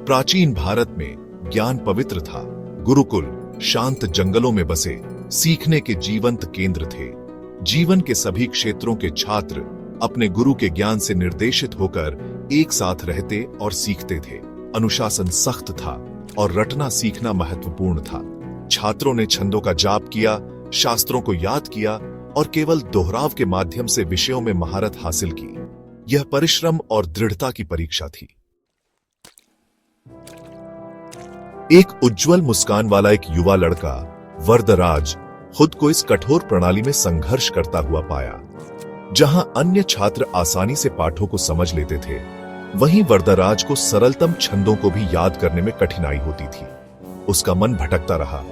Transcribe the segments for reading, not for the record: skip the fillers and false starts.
प्राचीन भारत में ज्ञान पवित्र था। गुरुकुल शांत जंगलों में बसे सीखने के जीवंत केंद्र थे। जीवन के सभी क्षेत्रों के छात्र अपने गुरु के ज्ञान से निर्देशित होकर एक साथ रहते और सीखते थे। अनुशासन सख्त था और रटना सीखना महत्वपूर्ण था। छात्रों ने छंदों का जाप किया, शास्त्रों को याद किया और केवल दोहराव के माध्यम से विषयों में महारत हासिल की। यह परिश्रम और दृढ़ता की परीक्षा थी। एक उज्जवल मुस्कान वाला एक युवा लड़का वरदराज खुद को इस कठोर प्रणाली में संघर्ष करता हुआ पाया। जहां अन्य छात्र आसानी से पाठों को समझ लेते थे, वहीं वरदराज को सरलतम छंदों को भी याद करने में कठिनाई होती थी। उसका मन भटकता रहा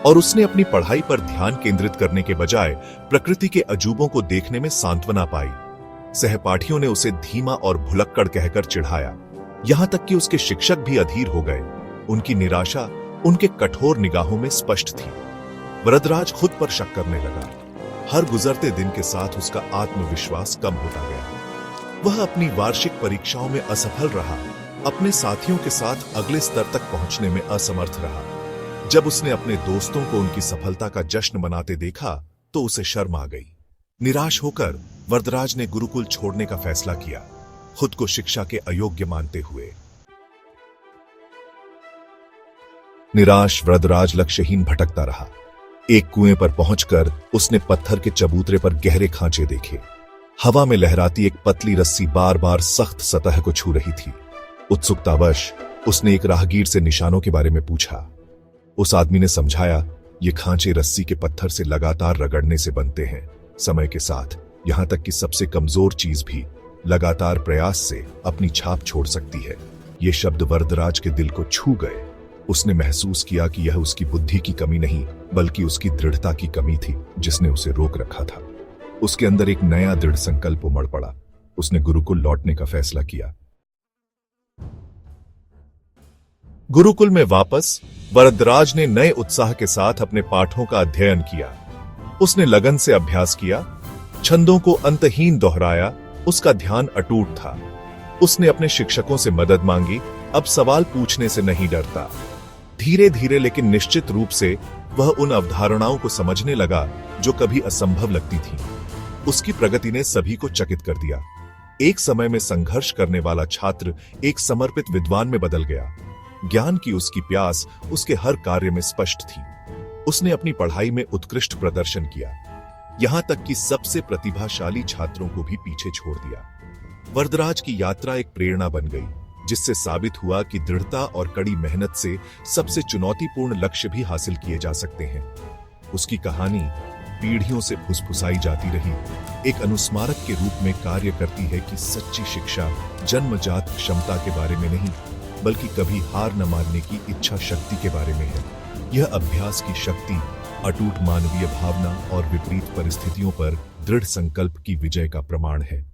और उसने अपनी पढ़ाई पर ध्यान केंद्रित करने के बजाय प्रकृति के अजूबों को देखने में सांत्वना पाई। सहपाठियों ने उसे धीमा और भुलक्कड़ कहकर चिढ़ाया, यहां तक कि उसके शिक्षक भी अधीर हो गए। उनकी निराशा उनके कठोर निगाहों में स्पष्ट थी। वरदराज खुद पर शक करने लगा। हर गुजरते दिन के साथ उसका आत्मविश्वास कम होता गया। वह अपनी वार्षिक परीक्षाओं में असफल रहा, अपने साथियों के साथ अगले स्तर तक पहुंचने में असमर्थ रहा। जब उसने अपने दोस्तों को उनकी सफलता का जश्न मनाते देखा तो उसे शर्म आ गई। निराश होकर वरदराज ने गुरुकुल छोड़ने का फैसला किया, खुद को शिक्षा के अयोग्य मानते हुए। निराश वरदराज लक्ष्यहीन भटकता रहा। एक कुएं पर पहुंचकर उसने पत्थर के चबूतरे पर गहरे खांचे देखे। हवा में लहराती एक पतली रस्सी बार बार सख्त सतह को छू रही थी। उत्सुकतावश उसने एक राहगीर से निशानों के बारे में पूछा। उस आदमी ने समझाया, ये खांचे रस्सी के पत्थर से लगातार रगड़ने से बनते हैं। समय के साथ यहां तक कि सबसे कमजोर चीज भी लगातार प्रयास से अपनी छाप छोड़ सकती है। ये शब्द वरदराज के दिल को छू गए। उसने महसूस किया कि यह उसकी बुद्धि की कमी नहीं, बल्कि उसकी दृढ़ता की कमी थी जिसने उसे रोक रखा था। उसके अंदर एक नया दृढ़ संकल्प उमड़ पड़ा। उसने गुरुकुल लौटने का फैसला किया। गुरुकुल में वापस वरदराज ने नए उत्साह के साथ अपने पाठों का अध्ययन किया। उसने लगन से अभ्यास किया, छंदों को अंतहीन दोहराया। उसका ध्यान अटूट था। उसने अपने शिक्षकों से मदद मांगी, अब सवाल पूछने से नहीं डरता। धीरे धीरे लेकिन निश्चित रूप से वह उन अवधारणाओं को समझने लगा जो कभी असंभव लगती थी। उसकी प्रगति ने सभी को चकित कर दिया। एक समय में संघर्ष करने वाला छात्र एक समर्पित विद्वान में बदल गया। ज्ञान की उसकी प्यास उसके हर कार्य में स्पष्ट थी। उसने अपनी पढ़ाई में उत्कृष्ट प्रदर्शन किया, यहां तक कि सबसे प्रतिभाशाली छात्रों को भी पीछे छोड़ दिया। वरदराज की यात्रा एक प्रेरणा बन गई, जिससे साबित हुआ कि दृढ़ता और कड़ी मेहनत से सबसे चुनौतीपूर्ण लक्ष्य भी हासिल किए जा सकते हैं। उसकी कहानी पीढ़ियों से फुसफुसाई जाती रही, एक अनुस्मारक के रूप में कार्य करती है कि सच्ची शिक्षा जन्मजात क्षमता के बारे में नहीं, बल्कि कभी हार न मानने की इच्छा शक्ति के बारे में है। यह अभ्यास की शक्ति, अटूट मानवीय भावना और विपरीत परिस्थितियों पर दृढ़ संकल्प की विजय का प्रमाण है।